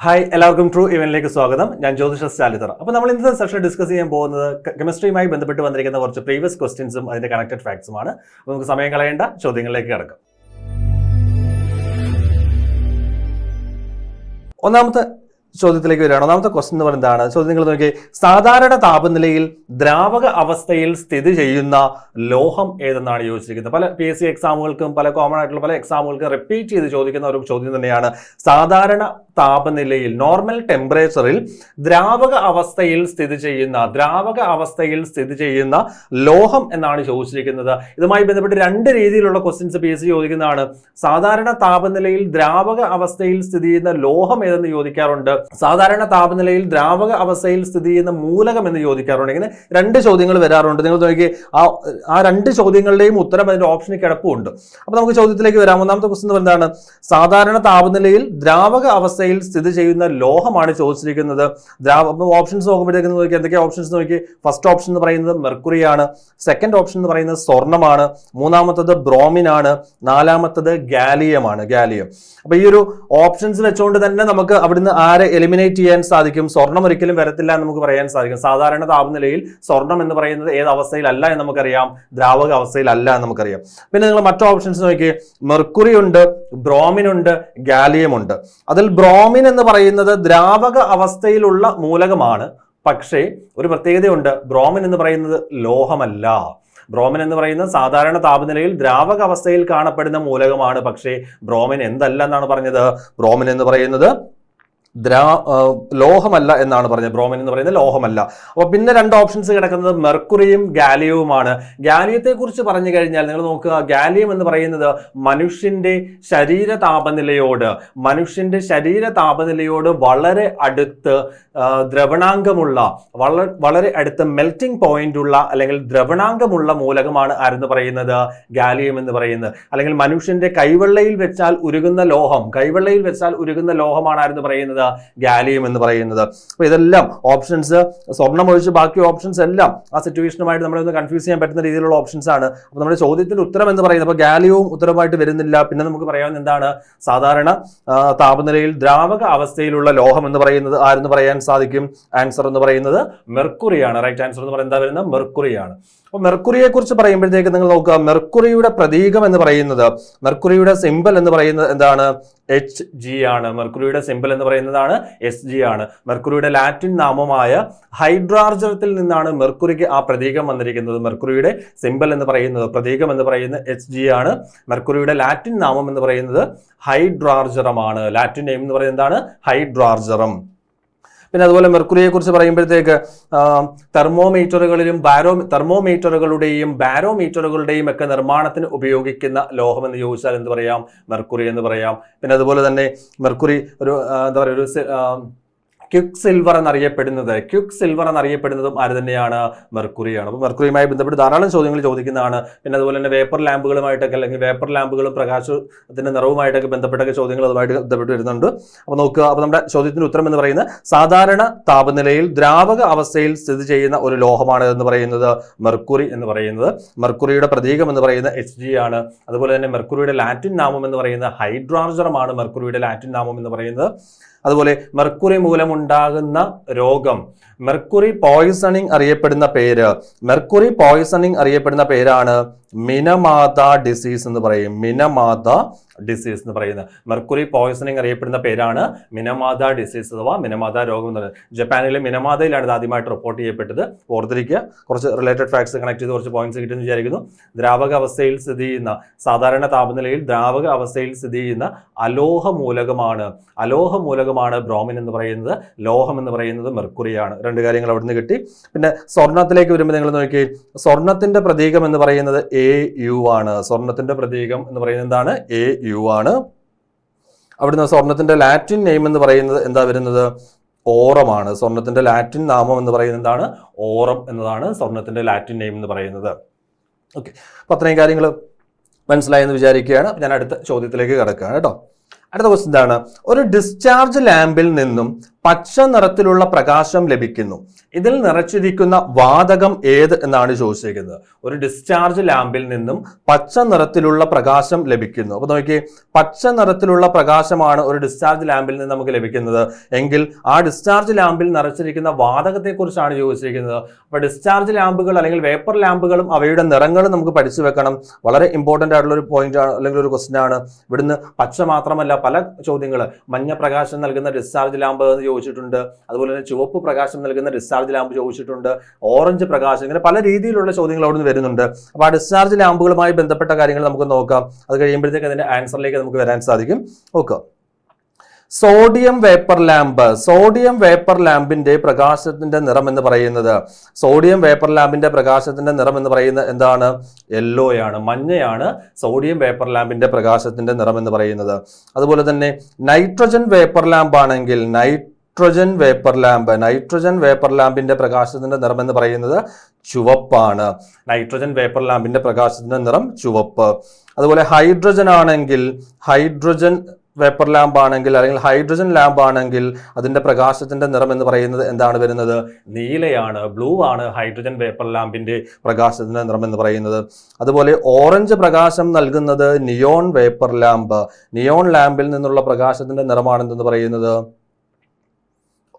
Hi, എല്ലാവർക്കും true ഇവനിലേക്ക് സ്വാഗതം. ഞാൻ ജ്യോതിഷ സ്റ്റാലിതർ. അപ്പോൾ നമ്മൾ ഇന്നത്തെ സെഷൻ ഡിസ്കസ് ചെയ്യാൻ പോകുന്നത് കെമിസ്ട്രിയുമായി ബന്ധപ്പെട്ട് വന്നിരിക്കുന്ന കുറച്ച് പ്രീവിയസ് ക്വസ്റ്റ്യൻസും അതിന്റെ കണക്റ്റഡ് ഫാക്ട്സുമാണ്. അപ്പോൾ നമുക്ക് സമയം കളയേണ്ട, ചോദ്യങ്ങളിലേക്ക് കിടക്കാം. ഒന്നാമത്തെ ചോദ്യത്തിലേക്ക് വരികയാണ്. ഒന്നാമത്തെ ക്വസ്റ്റ്യൻ എന്ന് പറയുന്നത് എന്താണ്? ചോദ്യം നിങ്ങൾ നോക്കി, സാധാരണ താപനിലയിൽ ദ്രാവക അവസ്ഥയിൽ സ്ഥിതി ചെയ്യുന്ന ലോഹം ഏതെന്നാണ് ചോദിച്ചിരിക്കുന്നത്. പല PSC എക്സാമുകൾക്കും പല കോമൺ ആയിട്ടുള്ള പല എക്സാമുകൾക്കും റിപ്പീറ്റ് ചെയ്ത് ചോദിക്കുന്ന ഒരു ചോദ്യം തന്നെയാണ്. സാധാരണ താപനിലയിൽ നോർമൽ ടെമ്പറേച്ചറിൽ ദ്രാവക അവസ്ഥയിൽ സ്ഥിതി ചെയ്യുന്ന ലോഹം എന്നാണ് ചോദിച്ചിരിക്കുന്നത്. ഇതുമായി ബന്ധപ്പെട്ട് രണ്ട് രീതിയിലുള്ള ക്വസ്റ്റ്യൻസ് PSC ചോദിക്കുന്നതാണ്. സാധാരണ താപനിലയിൽ ദ്രാവക അവസ്ഥയിൽ സ്ഥിതി ചെയ്യുന്ന ലോഹം ഏതെന്ന് ചോദിക്കാറുണ്ട്, സാധാരണ താപനിലയിൽ ദ്രാവക അവസ്ഥയിൽ സ്ഥിതി ചെയ്യുന്ന മൂലകം എന്ന് ചോദിക്കാറുണ്ട്. ഇങ്ങനെ രണ്ട് ചോദ്യങ്ങൾ വരാറുണ്ട്. നിങ്ങൾ നോക്കി, ആ രണ്ട് ചോദ്യങ്ങളുടെയും ഉത്തരം അതിന്റെ ഓപ്ഷനിൽ കിടപ്പുണ്ട്. അപ്പൊ നമുക്ക് ചോദ്യത്തിലേക്ക് വരാം. ഒന്നാമത്തെ ക്വസ്റ്റ്യൻ എന്താണ്? സാധാരണ താപനിലയിൽ ദ്രാവക അവസ്ഥയിൽ സ്ഥിതി ചെയ്യുന്ന ലോഹമാണ് ചോദിച്ചിരിക്കുന്നത്. ഓപ്ഷൻസ് നോക്കുമ്പോഴത്തേക്ക് നോക്കി, എന്തൊക്കെയാ ഓപ്ഷൻസ് നോക്കി. ഫസ്റ്റ് ഓപ്ഷൻ എന്ന് പറയുന്നത് മെർക്കുറിയാണ്, സെക്കൻഡ് ഓപ്ഷൻ എന്ന് പറയുന്നത് സ്വർണ്ണമാണ്, മൂന്നാമത്തത് ബ്രോമിൻ ആണ്, നാലാമത്തത് ഗാലിയമാണ്. അപ്പൊ ഈ ഒരു ഓപ്ഷൻസ് വെച്ചുകൊണ്ട് തന്നെ നമുക്ക് അവിടുന്ന് ആരെ എലിമിനേറ്റ് ചെയ്യാൻ സാധിക്കും? സ്വർണം ഒരിക്കലും വരത്തില്ല എന്ന് നമുക്ക് പറയാൻ സാധിക്കും. സാധാരണ താപനിലയിൽ സ്വർണം എന്ന് പറയുന്നത് ഏത് അവസ്ഥയിലല്ല എന്ന് നമുക്കറിയാം, ദ്രാവക അവസ്ഥയിലല്ല എന്ന് നമുക്കറിയാം. പിന്നെ നിങ്ങൾ മറ്റു ഓപ്ഷൻസ് നോക്കി, മെർക്കുറി ഉണ്ട്, ബ്രോമിൻ ഉണ്ട്, ഗാലിയം ഉണ്ട്. അതിൽ ബ്രോമിൻ എന്ന് പറയുന്നത് ദ്രാവക അവസ്ഥയിലുള്ള മൂലകമാണ്. പക്ഷേ ഒരു പ്രത്യേകതയുണ്ട്, ബ്രോമിൻ എന്ന് പറയുന്നത് ലോഹമല്ല. ബ്രോമിൻ എന്ന് പറയുന്നത് സാധാരണ താപനിലയിൽ ദ്രാവക അവസ്ഥയിൽ കാണപ്പെടുന്ന മൂലകമാണ്. പക്ഷേ ബ്രോമിൻ എന്തല്ല എന്നാണ് പറഞ്ഞത്? ബ്രോമിൻ എന്ന് പറയുന്നത് ലോഹമല്ല എന്നാണ് പറഞ്ഞത്. ബ്രോമിൻ എന്ന് പറയുന്നത് ലോഹമല്ല. അപ്പൊ പിന്നെ രണ്ട് ഓപ്ഷൻസ് കിടക്കുന്നത് മെർക്കുറിയും ഗാലിയവുമാണ്. ഗാലിയത്തെ കുറിച്ച് പറഞ്ഞു കഴിഞ്ഞാൽ നിങ്ങൾ നോക്കുക, ഗാലിയം എന്ന് പറയുന്നത് മനുഷ്യന്റെ ശരീര താപനിലയോട് വളരെ അടുത്ത് ദ്രവണാങ്കമുള്ള, വളരെ അടുത്ത് മെൽറ്റിംഗ് പോയിന്റ് ഉള്ള അല്ലെങ്കിൽ ദ്രവണാങ്കമുള്ള മൂലകമാണ് ആരെന്ന് പറയുന്നത്? ഗാലിയം എന്ന് പറയുന്നത്. അല്ലെങ്കിൽ മനുഷ്യന്റെ കൈവെള്ളയിൽ വെച്ചാൽ ഉരുകുന്ന ലോഹമാണ് ആരെന്ന് പറയുന്നത്? ഗാലിയം എന്ന് പറയുന്നത്. അപ്പൊ ഇതെല്ലാം ഓപ്ഷൻസ്, സ്വർണം ഒഴിച്ച് ബാക്കി ഓപ്ഷൻസ് എല്ലാം ആ സിറ്റുവേഷനുമായിട്ട് നമ്മളൊന്ന് കൺഫ്യൂസ് ചെയ്യാൻ പറ്റുന്ന രീതിയിലുള്ള ഓപ്ഷൻസ് ആണ്. അപ്പൊ നമ്മുടെ ചോദ്യത്തിന്റെ ഉത്തരം എന്ന് പറയുന്നത്, അപ്പൊ ഗാലിയവും ഉത്തരമായിട്ട് വരുന്നില്ല. പിന്നെ നമുക്ക് പറയാവുന്ന എന്താണ്? സാധാരണ താപനിലയിൽ ദ്രാവക അവസ്ഥയിലുള്ള ലോഹം എന്ന് പറയുന്നത് ആരെന്ന് പറയാൻ സാധിക്കും? ആൻസർ എന്ന് പറയുന്നത് മെർക്കുറിയാണ്. റൈറ്റ് ആൻസർ എന്ന് പറയുന്നത് എന്താ വരുന്നത്? മെർക്കുറിയാണ്. അപ്പൊ മെർക്കുറിയെ കുറിച്ച് പറയുമ്പോഴത്തേക്ക് നിങ്ങൾ നോക്കുക, മെർക്കുറിയുടെ പ്രതീകം എന്ന് പറയുന്നത്, മെർക്കുറിയുടെ സിമ്പൽ എന്ന് പറയുന്നത് എന്താണ്? Hg ആണ്. മെർക്കുറിയുടെ സിമ്പൽ എന്ന് പറയുന്നതാണ് Hg ആണ്. മെർക്കുറിയുടെ ലാറ്റിൻ നാമമായ ഹൈഡ്രാർജനത്തിൽ നിന്നാണ് മെർക്കുറിക്ക് ആ പ്രതീകം വന്നിരിക്കുന്നത്. മെർക്കുറിയുടെ സിമ്പൽ എന്ന് പറയുന്നത്, പ്രതീകം എന്ന് പറയുന്നത് Hg ആണ്. മെർക്കുറിയുടെ ലാറ്റിൻ നാമം എന്ന് പറയുന്നത് ഹൈഡ്രാർജറമാണ്. ലാറ്റിൻ നെയിം എന്ന് പറയുന്നത് എന്താണ്? ഹൈഡ്രാർജറം. പിന്നെ അതുപോലെ മെർക്കുറിയെ കുറിച്ച് പറയുമ്പോഴത്തേക്ക് തെർമോമീറ്ററുകളുടെയും ബാരോമീറ്ററുകളുടെയും ഒക്കെ നിർമ്മാണത്തിന് ഉപയോഗിക്കുന്ന ലോഹം എന്ന് ചോദിച്ചാൽ എന്ത് പറയാം? മെർക്കുറി എന്ന് പറയാം. പിന്നെ അതുപോലെ തന്നെ മെർക്കുറി ഒരു എന്താ പറയുക, ഒരു ക്വിക്ക് സിൽവർ എന്നറിയപ്പെടുന്നതും ആര് തന്നെയാണ്? മെർക്കുറിയാണ്. അപ്പോൾ മെർക്കുറിയുമായി ബന്ധപ്പെട്ട് ധാരാളം ചോദ്യങ്ങൾ ചോദിക്കുന്നതാണ്. പിന്നെ അതുപോലെ തന്നെ വേപ്പർ ലാമ്പുകളുമായിട്ടൊക്കെ, അല്ലെങ്കിൽ വേപ്പർ ലാമ്പുകളും പ്രകാശത്തിന്റെ നിറവുമായിട്ടൊക്കെ ബന്ധപ്പെട്ടൊക്കെ ചോദ്യങ്ങൾ അതുമായിട്ട് ബന്ധപ്പെട്ട് വരുന്നുണ്ട്. അപ്പോൾ നോക്കുക, അപ്പോൾ നമ്മുടെ ചോദ്യത്തിന്റെ ഉത്തരം എന്ന് പറയുന്നത് സാധാരണ താപനിലയിൽ ദ്രാവക അവസ്ഥയിൽ സ്ഥിതി ചെയ്യുന്ന ഒരു ലോഹമാണ് എന്ന് പറയുന്നത് മെർക്കുറി എന്ന് പറയുന്നത്. മെർക്കുറിയുടെ പ്രതീകം എന്ന് പറയുന്നത് Hg ആണ്. അതുപോലെ തന്നെ മെർക്കുറിയുടെ ലാറ്റിൻ നാമം എന്ന് പറയുന്നത് ഹൈഡ്രാർജറമാണ്. മെർക്കുറിയുടെ ലാറ്റിൻ നാമം എന്ന് പറയുന്നത്. അതുപോലെ മെർക്കുറി മൂലമുണ്ടാകുന്ന രോഗം, മെർക്കുറി പോയിസണിങ് അറിയപ്പെടുന്ന പേരാണ് മിനമാത ഡിസീസ് എന്ന് പറയും. മിനമാത ഡിസീസ് എന്ന് പറയുന്നത് മെർക്കുറി പോയിസണിങ് അറിയപ്പെടുന്ന പേരാണ് മിനമാത ഡിസീസ് അഥവാ മിനമാത രോഗം എന്ന് പറയുന്നത്. ജപ്പാനിലെ മിനമാതയിലാണ് ഇത് ആദ്യമായിട്ട് റിപ്പോർട്ട് ചെയ്യപ്പെട്ടത്. ഓർത്തിരിക്കുക, കുറച്ച് റിലേറ്റഡ് ഫാക്ട്സ് കണക്ട് ചെയ്ത് കുറച്ച് പോയിന്റ്സ് കിട്ടുമെന്ന് വിചാരിക്കുന്നു. ദ്രാവക അവസ്ഥയിൽ സ്ഥിതി ചെയ്യുന്ന, സാധാരണ താപനിലയിൽ ദ്രാവക അവസ്ഥയിൽ സ്ഥിതി ചെയ്യുന്ന അലോഹ മൂലകമാണ് ബ്രോമിൻ എന്ന് പറയുന്നത്. ലോഹം എന്ന് പറയുന്നത് മെർക്കുറിയാണ്. രണ്ട് കാര്യങ്ങൾ അവിടുന്ന് കിട്ടി. പിന്നെ സ്വർണത്തിലേക്ക് വരുമ്പോൾ നിങ്ങൾ നോക്കി, സ്വർണത്തിന്റെ പ്രതീകം എന്ന് പറയുന്നത് Au ആണ്. സ്വർണത്തിന്റെ പ്രതീകം എന്ന് പറയുന്നത് എന്താണ്? Au ആണ്. അവിടുന്ന് സ്വർണത്തിന്റെ ലാറ്റിൻ നെയിം എന്ന് പറയുന്നത് എന്താ വരുന്നത്? ഓറമാണ്. സ്വർണത്തിന്റെ ലാറ്റിൻ നാമം എന്ന് പറയുന്നത് എന്താണ്? ഓറം എന്നതാണ് സ്വർണത്തിന്റെ ലാറ്റിൻ നെയിം എന്ന് പറയുന്നത്. ഓക്കെ, അപ്പൊ അത്രയും കാര്യങ്ങൾ മനസ്സിലായെന്ന് വിചാരിക്കുകയാണ്. ഞാൻ അടുത്ത ചോദ്യത്തിലേക്ക് കിടക്കുകയാണ് കേട്ടോ. അടുത്ത ക്വസ്റ്റ്യൻ എന്താണ്? ഒരു ഡിസ്ചാർജ് ലാമ്പിൽ നിന്നും പച്ച നിറത്തിലുള്ള പ്രകാശം ലഭിക്കുന്നു. ഇതിൽ നിറച്ചിരിക്കുന്ന വാതകം ഏത് എന്നാണ് ചോദിച്ചിരിക്കുന്നത്. ഒരു ഡിസ്ചാർജ് ലാമ്പിൽ നിന്നും പച്ച നിറത്തിലുള്ള പ്രകാശം ലഭിക്കുന്നു. അപ്പൊ നോക്കിയേ, പച്ച നിറത്തിലുള്ള പ്രകാശമാണ് ഒരു ഡിസ്ചാർജ് ലാമ്പിൽ നിന്ന് നമുക്ക് ലഭിക്കുന്നത് എങ്കിൽ ആ ഡിസ്ചാർജ് ലാമ്പിൽ നിറച്ചിരിക്കുന്ന വാതകത്തെ കുറിച്ചാണ് ചോദിച്ചിരിക്കുന്നത്. അപ്പൊ ഡിസ്ചാർജ് ലാമ്പുകൾ അല്ലെങ്കിൽ വേപ്പർ ലാമ്പുകളും അവയുടെ നിറങ്ങളും നമുക്ക് പഠിച്ചു വെക്കണം. വളരെ ഇമ്പോർട്ടന്റ് ആയിട്ടുള്ള ഒരു പോയിന്റ് അല്ലെങ്കിൽ ഒരു ക്വസ്റ്റ്യൻ ആണ്. ഇവിടുന്ന് പച്ച മാത്രമല്ല, പല ചോദ്യങ്ങൾ മഞ്ഞ പ്രകാശം നൽകുന്ന ഡിസ്ചാർജ് ലാമ്പ് എന്ന് ചോദിച്ചിട്ടുണ്ട്. അതുപോലെ തന്നെ ചുവപ്പ് പ്രകാശം നൽകുന്ന ഡിസ്ചാർജ് ലാമ്പ് ചോദിച്ചിട്ടുണ്ട്. ഓറഞ്ച് പ്രകാശം, ഇങ്ങനെ പല രീതിയിലുള്ള ചോദ്യങ്ങൾ അവിടെ നിന്ന് വരുന്നുണ്ട്. അപ്പൊ ആ ഡിസ്ചാർജ് ലാമ്പുകളുമായി ബന്ധപ്പെട്ട കാര്യങ്ങൾ നമുക്ക് നോക്കാം. അത് കഴിയുമ്പോഴത്തേക്ക് അതിന്റെ ആൻസറിലേക്ക് നമുക്ക് വരാൻ സാധിക്കും. Okay, sodium vapour lamp. Sodium vapour ലാമ്പിന്റെ പ്രകാശത്തിന്റെ നിറം എന്ന് പറയുന്നത്, സോഡിയം വേപ്പർ ലാമ്പിന്റെ പ്രകാശത്തിന്റെ നിറം എന്ന് പറയുന്നത് എന്താണ്? യെല്ലോയാണ്, മഞ്ഞയാണ് സോഡിയം വേപ്പർ ലാമ്പിന്റെ പ്രകാശത്തിന്റെ നിറം എന്ന് പറയുന്നത്. അതുപോലെ തന്നെ നൈട്രജൻ വേപ്പർ ലാമ്പ് ആണെങ്കിൽ നൈട്രജൻ വേപ്പർ ലാമ്പിന്റെ പ്രകാശത്തിന്റെ നിറം എന്ന് പറയുന്നത് ചുവപ്പാണ്. നൈട്രജൻ വേപ്പർ ലാമ്പിന്റെ പ്രകാശത്തിന്റെ നിറം ചുവപ്പ്. അതുപോലെ ഹൈഡ്രജൻ ആണെങ്കിൽ, ഹൈഡ്രജൻ വേപ്പർ ലാമ്പ് ആണെങ്കിൽ അല്ലെങ്കിൽ ഹൈഡ്രജൻ ലാമ്പ് ആണെങ്കിൽ അതിന്റെ പ്രകാശത്തിന്റെ നിറം എന്ന് പറയുന്നത് എന്താണ് വരുന്നത്? നീലയാണ്, ബ്ലൂ ആണ് ഹൈഡ്രജൻ വേപ്പർ ലാമ്പിന്റെ പ്രകാശത്തിന്റെ നിറം എന്ന് പറയുന്നത്. അതുപോലെ ഓറഞ്ച് പ്രകാശം നൽകുന്നത് നിയോൺ വേപ്പർ ലാമ്പ്. നിയോൺ ലാമ്പിൽ നിന്നുള്ള പ്രകാശത്തിന്റെ നിറമാണെന്ന് പറയുന്നത്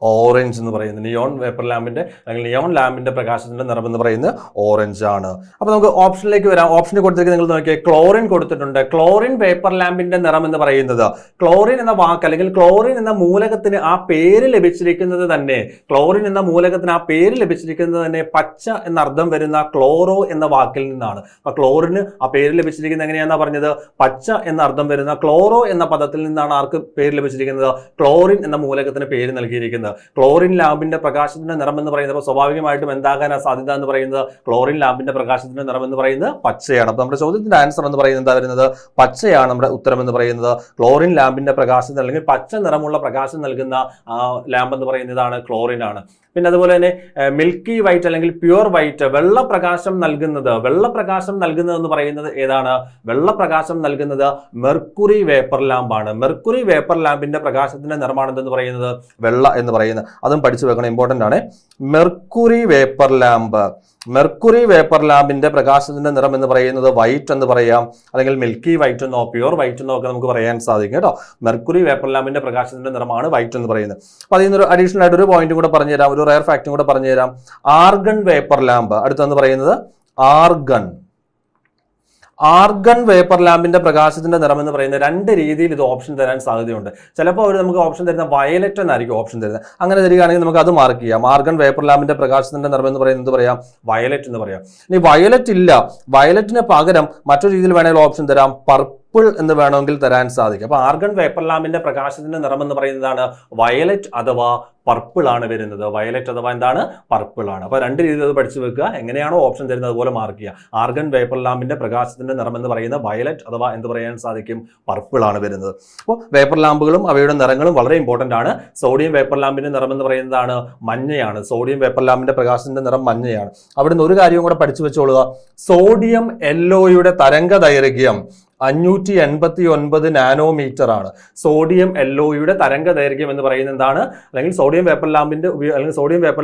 ഓറഞ്ച് എന്ന് പറയുന്നത്. നിയോൺ വേപ്പർ ലാമ്പിന്റെ അല്ലെങ്കിൽ നിയോൺ ലാമ്പിന്റെ പ്രകാശത്തിന്റെ നിറം എന്ന് പറയുന്നത് ഓറഞ്ച് ആണ്. അപ്പൊ നമുക്ക് ഓപ്ഷനിലേക്ക് വരാം. ഓപ്ഷനിൽ കൊടുത്തിരിക്കുന്നത് നിങ്ങൾ നോക്കിയാൽ ക്ലോറിൻ കൊടുത്തിട്ടുണ്ട്. ക്ലോറിൻ വേപ്പർ ലാമ്പിന്റെ നിറം എന്ന് പറയുന്നത്, ക്ലോറിൻ എന്ന വാക്ക് അല്ലെങ്കിൽ ക്ലോറിൻ എന്ന മൂലകത്തിന് ആ പേര് ലഭിച്ചിരിക്കുന്നത് തന്നെ, ക്ലോറിൻ എന്ന മൂലകത്തിന് ആ പേര് ലഭിച്ചിരിക്കുന്നത് തന്നെ പച്ച എന്നർത്ഥം വരുന്ന ക്ലോറോ എന്ന വാക്കിൽ നിന്നാണ്. അപ്പൊ ക്ലോറിന് ആ പേര് ലഭിച്ചിരിക്കുന്നത് എങ്ങനെയാണെന്നാ പറഞ്ഞത്? പച്ച എന്നർത്ഥം വരുന്ന ക്ലോറോ എന്ന പദത്തിൽ നിന്നാണ് ആർക്ക് പേര് ലഭിച്ചിരിക്കുന്നത്? ക്ലോറിൻ എന്ന മൂലകത്തിന് പേര് നൽകിയിരിക്കുന്നത്. ക്ലോറിൻ ലാമ്പിന്റെ പ്രകാശത്തിന്റെ നിറം എന്ന് പറയുന്നത് സ്വാഭാവികമായിട്ടും എന്താകാനാ സാധ്യത എന്ന് പറയുന്നത്? ക്ലോറിൻ ലാമ്പിന്റെ പ്രകാശത്തിന്റെ നിറം എന്ന് പറയുന്നത് പച്ചയാണ്. അപ്പൊ നമ്മുടെ ചോദ്യത്തിന്റെ ആൻസർ എന്ന് പറയുന്നത് എന്താ വരുന്നത്? പച്ചയാണ് നമ്മുടെ ഉത്തരം എന്ന് പറയുന്നത്. ക്ലോറിൻ ലാമ്പിന്റെ പ്രകാശം അല്ലെങ്കിൽ പച്ച നിറമുള്ള പ്രകാശം നൽകുന്ന ലാമ്പ് എന്ന് പറയുന്നതാണ് ക്ലോറിൻ ആണ്. പിന്നെ അതുപോലെ തന്നെ മിൽക്കി വൈറ്റ് അല്ലെങ്കിൽ പ്യുവർ വൈറ്റ്, വെള്ളപ്രകാശം നൽകുന്നത് എന്ന് പറയുന്നത് ഏതാണ്? വെള്ളപ്രകാശം നൽകുന്നത് മെർക്കുറി വേപ്പർ ലാമ്പാണ്. മെർക്കുറി വേപ്പർ ലാമ്പിന്റെ പ്രകാശത്തിന്റെ നിറമാണെന്ന് പറയുന്നത് വെള്ള എന്ന് പറയുന്നത്. അതും പഠിച്ചു വെക്കണം, ഇമ്പോർട്ടന്റ് ആണ്. മെർക്കുറി വേപ്പർ ലാമ്പിന്റെ പ്രകാശത്തിന്റെ നിറം എന്ന് പറയുന്നത് വൈറ്റ് എന്ന് പറയാം, അല്ലെങ്കിൽ മിൽക്കി വൈറ്റ് എന്നോ പ്യുവർ വൈറ്റ് എന്നോ ഒക്കെ നമുക്ക് പറയാൻ സാധിക്കും കേട്ടോ. മെർക്കുറി വേപ്പർ ലാമ്പിന്റെ പ്രകാശത്തിന്റെ നിറമാണ് വൈറ്റ് എന്ന് പറയുന്നത്. അപ്പൊ അതിൽ നിന്ന് ഒരു അഡീഷണൽ ആയിട്ട് ഒരു പോയിന്റും കൂടെ പറഞ്ഞുതരാം, ഒരു റയർ ഫാക്റ്റും കൂടെ പറഞ്ഞുതരാം. ആർഗൺ വേപ്പർ ലാമ്പ് അടുത്തെന്ന് പറയുന്നത് ആർഗൺ വേപ്പർ ലാമ്പിന്റെ പ്രകാശത്തിന്റെ നിറം എന്ന് പറയുന്നത് രണ്ട് രീതിയിൽ ഇത് ഓപ്ഷൻ തരാൻ സാധ്യതയുണ്ട്. ചിലപ്പോൾ അവർ നമുക്ക് ഓപ്ഷൻ തരുന്ന വയലറ്റ് എന്നായിരിക്കും ഓപ്ഷൻ തരുന്നത്. അങ്ങനെ തരികയാണെങ്കിൽ നമുക്ക് അത് മാർക്ക് ചെയ്യാം. ആർഗൺ വേപ്പർ ലാമ്പിന്റെ പ്രകാശത്തിന്റെ നിറം എന്ന് പറയുന്നത് പറയാം വയലറ്റ് എന്ന് പറയാം. ഇനി വയലറ്റ് ഇല്ല, വയലറ്റിന് പകരം മറ്റൊരു രീതിയിൽ വേണമെങ്കിൽ ഓപ്ഷൻ തരാം, പർപ്പിൾ എന്ന് വേണമെങ്കിൽ തരാൻ സാധിക്കും. അപ്പൊ ആർഗൺ വേപ്പർ ലാമ്പിന്റെ പ്രകാശത്തിന്റെ നിറം എന്ന് പറയുന്നതാണ് വയലറ്റ് അഥവാ പർപ്പിൾ ആണ് വരുന്നത്. വയലറ്റ് അഥവാ എന്താണ്? പർപ്പിൾ ആണ്. അപ്പൊ രണ്ട് രീതിയിൽ അത് പഠിച്ചു വെക്കുക. എങ്ങനെയാണോ ഓപ്ഷൻ തരുന്നത് അതുപോലെ മാർക്ക് ചെയ്യുക. ആർഗൺ വേപ്പർ ലാമ്പിന്റെ പ്രകാശത്തിന്റെ നിറം എന്ന് പറയുന്നത് വയലറ്റ് അഥവാ എന്ത് പറയാൻ സാധിക്കും? പർപ്പിൾ ആണ് വരുന്നത്. അപ്പോൾ വേപ്പർ ലാമ്പുകളും അവയുടെ നിറങ്ങളും വളരെ ഇമ്പോർട്ടന്റ് ആണ്. സോഡിയം വേപ്പർ ലാമ്പിന്റെ നിറം എന്ന് പറയുന്നതാണ് മഞ്ഞയാണ്. സോഡിയം വേപ്പർ ലാമ്പിന്റെ പ്രകാശത്തിന്റെ നിറം മഞ്ഞയാണ്. അവിടുന്ന് ഒരു കാര്യവും കൂടെ പഠിച്ചു വെച്ചോളുക. സോഡിയം യെല്ലോയുടെ തരംഗ ദൈർഘ്യം 589 നാനോമീറ്റർ ആണ്. സോഡിയം യെല്ലോയുടെ തരംഗ ദൈർഘ്യം എന്ന് പറയുന്നത് എന്താണ്? അല്ലെങ്കിൽ സോഡിയം വേപ്പർ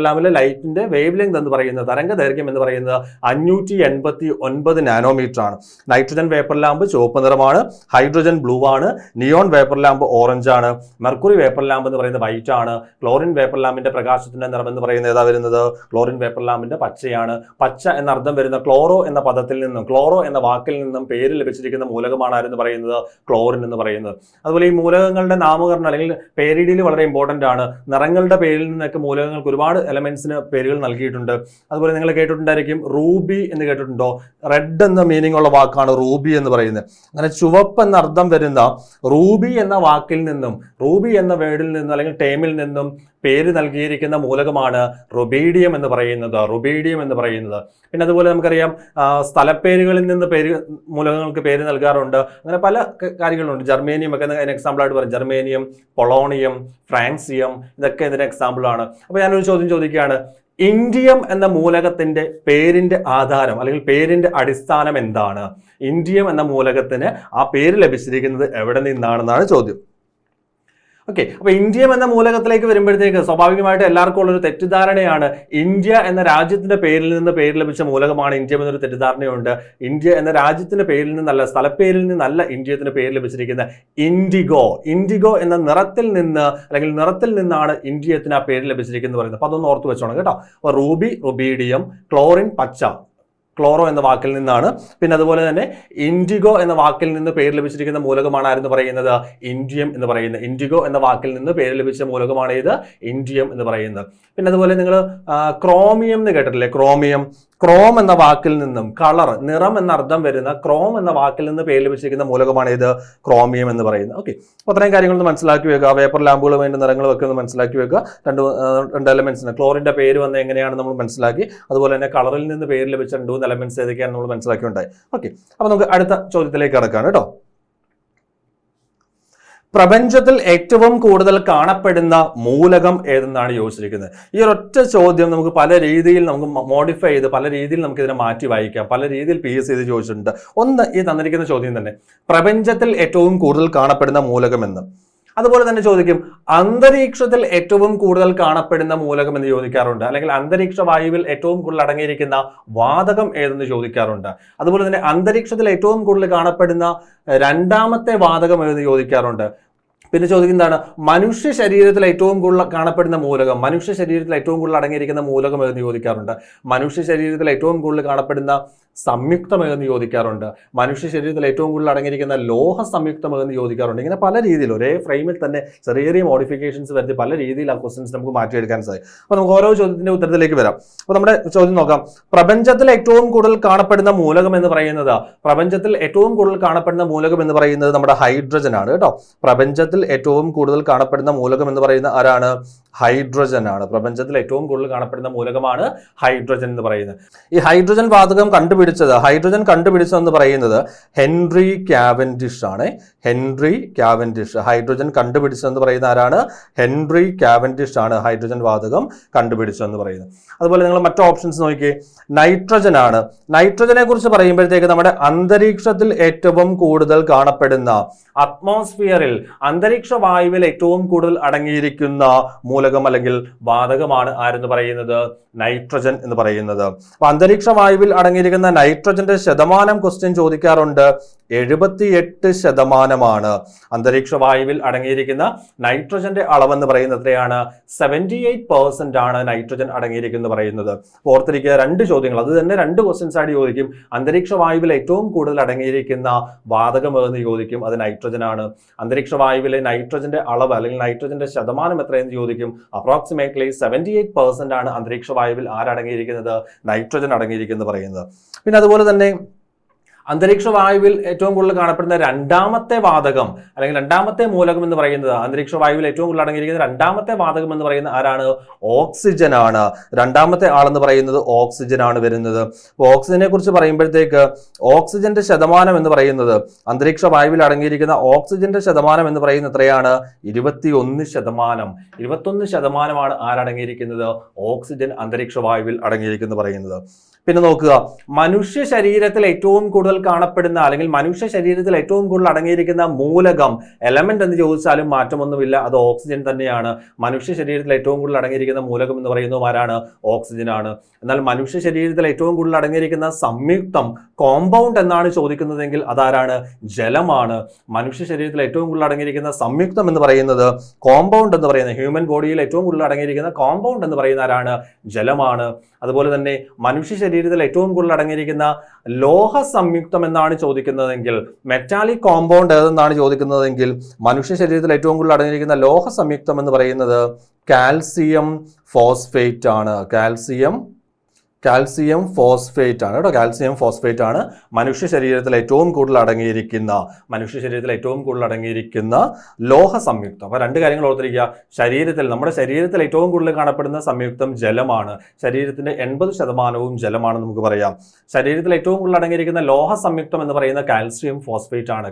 ലാമ്പിലെ ലൈറ്റിന്റെ വേവ് ലെങ്ത് എന്ന് പറയുന്നത്, തരംഗ ദൈർഘ്യം എന്ന് പറയുന്നത് 589 നാനോമീറ്റർ ആണ്. നൈട്രജൻ വേപ്പർ ലാമ്പ് ചുവപ്പ് നിറമാണ്, ഹൈഡ്രജൻ ബ്ലൂ ആണ്, നിയോൺ വേപ്പർ ലാമ്പ് ഓറഞ്ച് ആണ്, മെർക്കുറി വേപ്പർ ലാമ്പ് എന്ന് പറയുന്നത് വൈറ്റ് ആണ്, ക്ലോറിൻ വേപ്പർ ലാമ്പിന്റെ പ്രകാശത്തിന്റെ നിറം എന്ന് പറയുന്നത് ഏതാ വരുന്നത്? ക്ലോറിൻ വേപ്പർ ലാമ്പിന്റെ പച്ചയാണ്. പച്ച എന്നർത്ഥം വരുന്ന ക്ലോറോ എന്ന പദത്തിൽ നിന്നും, ക്ലോറോ എന്ന വാക്കിൽ നിന്നും പേര് ലഭിച്ചിരിക്കുന്ന മൂലകമാണ് ആരെന്ന് പറയുന്നത്? ക്ലോറിൻ എന്ന് പറയുന്നത്. അതുപോലെ ഈ മൂലകങ്ങളുടെ നാമകരണം അല്ലെങ്കിൽ പേരിടിയിൽ വളരെ ഇമ്പോർട്ടന്റ് ആണ്. നിറങ്ങളുടെ പേരിൽ നിന്നൊക്കെ മൂലകങ്ങൾക്ക് ഒരുപാട് എലമെന്റ്സിന് പേരുകൾ നൽകിയിട്ടുണ്ട്. അതുപോലെ നിങ്ങൾ കേട്ടിട്ടുണ്ടായിരിക്കും റൂബി എന്ന് കേട്ടിട്ടുണ്ടോ? റെഡ് എന്ന മീനിങ് ഉള്ള വാക്കാണ് റൂബി എന്ന് പറയുന്നത്. അങ്ങനെ ചുവപ്പ് എന്ന അർത്ഥം വരുന്ന റൂബി എന്ന വാക്കിൽ നിന്നും, റൂബി എന്ന വേർഡിൽ നിന്നും അല്ലെങ്കിൽ ടേമിൽ നിന്നും പേര് നൽകിയിരിക്കുന്ന മൂലകമാണ് റുബീഡിയം എന്ന് പറയുന്നത്. പിന്നെ അതുപോലെ നമുക്കറിയാം സ്ഥലപ്പേരുകളിൽ നിന്ന് മൂലകങ്ങൾക്ക് പേര് നൽകാറുണ്ട്. അങ്ങനെ പല കാര്യങ്ങളുണ്ട്. ജർമേനിയം ഒക്കെ അതിന് എക്സാമ്പിൾ ആയിട്ട് പറയും. ജർമേനിയം, പൊളോണിയം, ഫ്രാൻസിയം, ഇതൊക്കെ ഇതിന് എക്സാമ്പിൾ ആണ്. അപ്പൊ ഞാനൊരു ചോദ്യം ചോദിക്കുകയാണ്, ഇൻഡിയം എന്ന മൂലകത്തിന്റെ പേരിന്റെ ആധാരം അല്ലെങ്കിൽ പേരിന്റെ അടിസ്ഥാനം എന്താണ്? ഇൻഡിയം എന്ന മൂലകത്തിന് ആ പേര് ലഭിച്ചിരിക്കുന്നത് എവിടെ നിന്നാണെന്നാണ് ചോദ്യം. ഓക്കെ, അപ്പൊ ഇന്ത്യ എന്ന മൂലകത്തിലേക്ക് വരുമ്പോഴത്തേക്ക് സ്വാഭാവികമായിട്ട് എല്ലാവർക്കും ഉള്ളൊരു തെറ്റിദ്ധാരണയാണ് ഇന്ത്യ എന്ന രാജ്യത്തിന്റെ പേരിൽ നിന്ന് പേര് ലഭിച്ച മൂലകമാണ് ഇന്ത്യ എന്നൊരു തെറ്റിദ്ധാരണയുണ്ട്. ഇന്ത്യ എന്ന രാജ്യത്തിന്റെ പേരിൽ നിന്നല്ല, സ്ഥലപ്പേരിൽ നിന്നല്ല ഇന്ത്യത്തിന് പേര് ലഭിച്ചിരിക്കുന്ന ഇൻഡിഗോ എന്ന നിറത്തിൽ നിന്ന് അല്ലെങ്കിൽ നിറത്തിൽ നിന്നാണ് ഇന്ത്യത്തിന് ആ പേര് ലഭിച്ചിരിക്കുന്നത് പറയുന്നത്. അപ്പൊ അതൊന്ന് ഓർത്ത് വെച്ചോണം കേട്ടോ. അപ്പൊ റൂബി, റുബീഡിയം, ക്ലോറിൻ പച്ച, ക്ലോറോ എന്ന വാക്കിൽ നിന്നാണ്. പിന്നെ അതുപോലെ തന്നെ ഇൻഡിഗോ എന്ന വാക്കിൽ നിന്ന് പേര് ലഭിച്ചിരിക്കുന്ന മൂലകമാണ് ആരെന്ന് പറയുന്നത്? ഇൻഡിയം എന്ന് പറയുന്നത്. ഇൻഡിഗോ എന്ന വാക്കിൽ നിന്ന് പേര് ലഭിച്ച മൂലകമാണ് ഇത് ഇൻഡിയം എന്ന് പറയുന്നത്. പിന്നെ അതുപോലെ നിങ്ങൾ ക്രോമിയം എന്ന് കേട്ടിട്ടില്ലേ? ക്രോം എന്ന വാക്കിൽ നിന്നും കളർ, നിറം എന്ന അർത്ഥം വരുന്ന ക്രോം എന്ന വാക്കിൽ നിന്ന് പേര് ലഭിച്ചിരിക്കുന്ന മൂലകമാണ് ഇത് ക്രോമിയം എന്ന് പറയുന്നത്. ഓക്കെ, അപ്പോൾ അത്രയും കാര്യങ്ങളൊന്ന് മനസ്സിലാക്കി വെക്കുക. പേപ്പർ ലാമ്പുകൾ വേണ്ട നിറങ്ങളൊക്കെ ഒന്ന് മനസ്സിലാക്കി വെക്കുക. രണ്ട് എലമെന്റ്സിന് ക്ലോറിന്റെ പേര് വന്ന് എങ്ങനെയാണ് നമ്മൾ മനസ്സിലാക്കി. അതുപോലെ തന്നെ കളറിൽ നിന്ന് പേര് ലഭിച്ച 2 എലമെന്റ്സ് ഏതൊക്കെയാണ് നമ്മൾ മനസ്സിലാക്കിയുണ്ടായി. ഓക്കെ, അപ്പോൾ നമുക്ക് അടുത്ത ചോദ്യത്തിലേക്ക് കടക്കാം കേട്ടോ. പ്രപഞ്ചത്തിൽ ഏറ്റവും കൂടുതൽ കാണപ്പെടുന്ന മൂലകം ഏതെന്നാണ് ചോദിച്ചിരിക്കുന്നത്. ഈ ഒരൊറ്റ ചോദ്യം നമുക്ക് പല രീതിയിൽ നമുക്ക് മോഡിഫൈ ചെയ്ത് പല രീതിയിൽ നമുക്ക് ഇതിനെ മാറ്റി വായിക്കാം. പല രീതിയിൽ PS ചെയ്ത് ചോദിച്ചിട്ടുണ്ട്. ഒന്ന്, ഈ തന്നിരിക്കുന്ന ചോദ്യം തന്നെ, പ്രപഞ്ചത്തിൽ ഏറ്റവും കൂടുതൽ കാണപ്പെടുന്ന മൂലകം എന്ന്. അതുപോലെ തന്നെ ചോദിക്കും, അന്തരീക്ഷത്തിൽ ഏറ്റവും കൂടുതൽ കാണപ്പെടുന്ന മൂലകം എന്ന് ചോദിക്കാറുണ്ട്. അല്ലെങ്കിൽ അന്തരീക്ഷ വായുവിൽ ഏറ്റവും കൂടുതൽ അടങ്ങിയിരിക്കുന്ന വാതകം ഏതെന്ന് ചോദിക്കാറുണ്ട്. അതുപോലെ തന്നെ അന്തരീക്ഷത്തിൽ ഏറ്റവും കൂടുതൽ കാണപ്പെടുന്ന രണ്ടാമത്തെ വാതകം ഏതെന്ന് ചോദിക്കാറുണ്ട്. പിന്നെ ചോദിക്കുന്നതാണ്, മനുഷ്യ ശരീരത്തിൽ ഏറ്റവും കൂടുതൽ കാണപ്പെടുന്ന മൂലകം, മനുഷ്യ ശരീരത്തിൽ ഏറ്റവും കൂടുതൽ അടങ്ങിയിരിക്കുന്ന മൂലകം ഏതെന്ന് ചോദിക്കാറുണ്ട്. മനുഷ്യ ശരീരത്തിൽ ഏറ്റവും കൂടുതൽ കാണപ്പെടുന്ന സംയുക്തം ഏതെന്ന് ചോദിക്കാറുണ്ട്. മനുഷ്യ ശരീരത്തിൽ ഏറ്റവും കൂടുതൽ അടങ്ങിയിരിക്കുന്ന ലോഹ സംയുക്തം ഏതെന്ന് ചോദിക്കാറുണ്ട്. ഇങ്ങനെ പല രീതിയിൽ ഒരേ ഫ്രെയിമിൽ തന്നെ ചെറിയ ചെറിയ മോഡിഫിക്കേഷൻസ് വരുത്തി പല രീതിയിൽ ആ ക്വസ്റ്റ്യൻസ് നമുക്ക് മാറ്റിയെടുക്കാൻ സാധിക്കും. അപ്പോൾ നമുക്ക് ഓരോ ചോദ്യത്തിന്റെ ഉത്തരത്തിലേക്ക് വരാം. അപ്പോൾ നമ്മുടെ ചോദ്യം നോക്കാം. പ്രപഞ്ചത്തിൽ ഏറ്റവും കൂടുതൽ കാണപ്പെടുന്ന മൂലകം എന്ന് പറയുന്നത്, പ്രപഞ്ചത്തിൽ ഏറ്റവും കൂടുതൽ കാണപ്പെടുന്ന മൂലകം എന്ന് പറയുന്നത് നമ്മുടെ ഹൈഡ്രജൻ ആണ് കേട്ടോ. പ്രപഞ്ചത്തിൽ ഏറ്റവും കൂടുതൽ കാണപ്പെടുന്ന മൂലകം എന്ന് പറയുന്ന ആരാണ്? ഹൈഡ്രജൻ ആണ്. പ്രപഞ്ചത്തിൽ ഏറ്റവും കൂടുതൽ കാണപ്പെടുന്ന മൂലകമാണ് ഹൈഡ്രജൻ എന്ന് പറയുന്നത്. ഈ ഹൈഡ്രജൻ വാതകം ഹൈഡ്രജൻ കണ്ടുപിടിച്ചതെന്ന് പറയുന്നത് ഹെൻറി കാവൻഡിഷ് ആണ്. ഹൈഡ്രജൻ കണ്ടുപിടിച്ചതെന്ന് പറയുന്ന ആരാണ്? ഹെൻറി കാവൻഡിഷ് ആണ് ഹൈഡ്രജൻ വാതകം കണ്ടുപിടിച്ചതെന്ന് പറയുന്നത്. അതുപോലെ നിങ്ങൾ മറ്റു ഓപ്ഷൻസ് നോക്കിയേ. നൈട്രജൻ ആണ്. നൈട്രജനെ കുറിച്ച് പറയുമ്പോഴത്തേക്ക് നമ്മുടെ അന്തരീക്ഷത്തിൽ ഏറ്റവും കൂടുതൽ കാണപ്പെടുന്ന, അറ്റ്മോസ്ഫിയറിൽ അന്തരീക്ഷ വായുവിൽ ഏറ്റവും കൂടുതൽ അടങ്ങിയിരിക്കുന്ന മൂലകം അല്ലെങ്കിൽ വാതകമാണ് ആരെന്ന് പറയുന്നത്? നൈട്രജൻ എന്ന് പറയുന്നത്. അപ്പൊ അന്തരീക്ഷ വായുവിൽ അടങ്ങിയിരിക്കുന്ന നൈട്രജന്റെ ശതമാനം ക്വസ്റ്റ്യൻ ചോദിക്കാറുണ്ട്. 78% അന്തരീക്ഷ വായുവിൽ അടങ്ങിയിരിക്കുന്ന നൈട്രജന്റെ അളവെന്ന് പറയുന്നത് എത്രയാണ്? 78% ആണ് നൈട്രജൻ അടങ്ങിയിരിക്കുന്നത് പറയുന്നത്. ഓർത്തിരിക്കുക, 2 ചോദ്യങ്ങൾ, അത് തന്നെ 2 ക്വസ്റ്റ്യൻസ് ആയിട്ട് ചോദിക്കും. അന്തരീക്ഷ വായുവിൽ ഏറ്റവും കൂടുതൽ അടങ്ങിയിരിക്കുന്ന വാതകം ഏതെന്ന് ചോദിക്കും, അത് നൈട്രജൻ ആണ്. അന്തരീക്ഷ വായുവിലെ നൈട്രജന്റെ അളവ് അല്ലെങ്കിൽ നൈട്രജന്റെ ശതമാനം എത്രയെന്ന് ചോദിക്കും. അപ്രോക്സിമേറ്റ്ലി 78% ആണ് അന്തരീക്ഷ വായുവിൽ ആരടങ്ങിയിരിക്കുന്നത്? നൈട്രജൻ അടങ്ങിയിരിക്കുന്നത് പറയുന്നത്. പിന്നെ അതുപോലെ തന്നെ അന്തരീക്ഷ വായുവിൽ ഏറ്റവും കൂടുതൽ കാണപ്പെടുന്ന രണ്ടാമത്തെ വാതകം അല്ലെങ്കിൽ രണ്ടാമത്തെ മൂലകം എന്ന് പറയുന്നത്, അന്തരീക്ഷ വായുവിൽ ഏറ്റവും കൂടുതൽ അടങ്ങിയിരിക്കുന്ന രണ്ടാമത്തെ വാതകം എന്ന് പറയുന്നത് ആരാണ്? ഓക്സിജൻ ആണ്. രണ്ടാമത്തെ ആളെന്ന് പറയുന്നത് ഓക്സിജൻ ആണ് വരുന്നത്. ഓക്സിജനെ കുറിച്ച് പറയുമ്പോഴത്തേക്ക് ഓക്സിജന്റെ ശതമാനം എന്ന് പറയുന്നത്, അന്തരീക്ഷ വായുവിൽ അടങ്ങിയിരിക്കുന്ന ഓക്സിജന്റെ ശതമാനം എന്ന് പറയുന്നത് എത്രയാണ്? 21%. 21% ആരടങ്ങിയിരിക്കുന്നത്? ഓക്സിജൻ അന്തരീക്ഷ വായുവിൽ അടങ്ങിയിരിക്കുന്നു പറയുന്നത്. പിന്നെ നോക്കുക, മനുഷ്യ ശരീരത്തിൽ ഏറ്റവും കൂടുതൽ കാണപ്പെടുന്ന അല്ലെങ്കിൽ മനുഷ്യ ശരീരത്തിൽ ഏറ്റവും കൂടുതൽ അടങ്ങിയിരിക്കുന്ന മൂലകം, എലമെന്റ് എന്ന് ചോദിച്ചാലും മാറ്റമൊന്നുമില്ല, അത് ഓക്സിജൻ തന്നെയാണ്. മനുഷ്യ ശരീരത്തിൽ ഏറ്റവും കൂടുതൽ അടങ്ങിയിരിക്കുന്ന മൂലകം എന്ന് പറയുന്നത് ആരാണ്? ഓക്സിജൻ ആണ്. എന്നാൽ മനുഷ്യ ശരീരത്തിൽ ഏറ്റവും കൂടുതൽ അടങ്ങിയിരിക്കുന്ന സംയുക്തം, കോമ്പൗണ്ട് എന്നാണ് ചോദിക്കുന്നതെങ്കിൽ അതാരാണ്? ജലമാണ്. മനുഷ്യ ശരീരത്തിൽ ഏറ്റവും കൂടുതൽ അടങ്ങിയിരിക്കുന്ന സംയുക്തം എന്ന് പറയുന്നത്, കോമ്പൗണ്ട് എന്ന് പറയുന്നത്, ഹ്യൂമൻ ബോഡിയിൽ ഏറ്റവും കൂടുതൽ അടങ്ങിയിരിക്കുന്ന കോമ്പൗണ്ട് എന്ന് പറയുന്ന ആരാണ്? ജലമാണ്. അതുപോലെ തന്നെ മനുഷ്യ ശരീരത്തിൽ ഏറ്റവും കൂടുതൽ അടങ്ങിയിരിക്കുന്ന ലോഹ സംയുക്തം എന്നാണ് ചോദിക്കുന്നതെങ്കിൽ, മെറ്റാലിക് കോമ്പൗണ്ട് ഏതെന്നാണ് ചോദിക്കുന്നതെങ്കിൽ, മനുഷ്യ ശരീരത്തിൽ ഏറ്റവും കൂടുതൽ അടങ്ങിയിരിക്കുന്ന ലോഹ സംയുക്തം എന്ന് പറയുന്നത് കാൽസ്യം ഫോസ്ഫേറ്റ് ആണ്. കാൽസ്യം ഫോസ്ഫേറ്റ് ആണ് കേട്ടോ. കാൽസ്യം ഫോസ്ഫേറ്റ് ആണ് മനുഷ്യ ശരീരത്തിൽ ഏറ്റവും കൂടുതൽ അടങ്ങിയിരിക്കുന്ന ലോഹ സംയുക്തം. അപ്പൊ 2 കാര്യങ്ങൾ ഓർത്തിരിക്കുക. നമ്മുടെ ശരീരത്തിൽ ഏറ്റവും കൂടുതൽ കാണപ്പെടുന്ന സംയുക്തം ജലമാണ്. ശരീരത്തിന്റെ 80% ജലമാണ് നമുക്ക് പറയാം. ശരീരത്തിൽ ഏറ്റവും കൂടുതൽ അടങ്ങിയിരിക്കുന്ന ലോഹ സംയുക്തം എന്ന് പറയുന്ന കാൽസ്യം ഫോസ്ഫേറ്റ് ആണ്.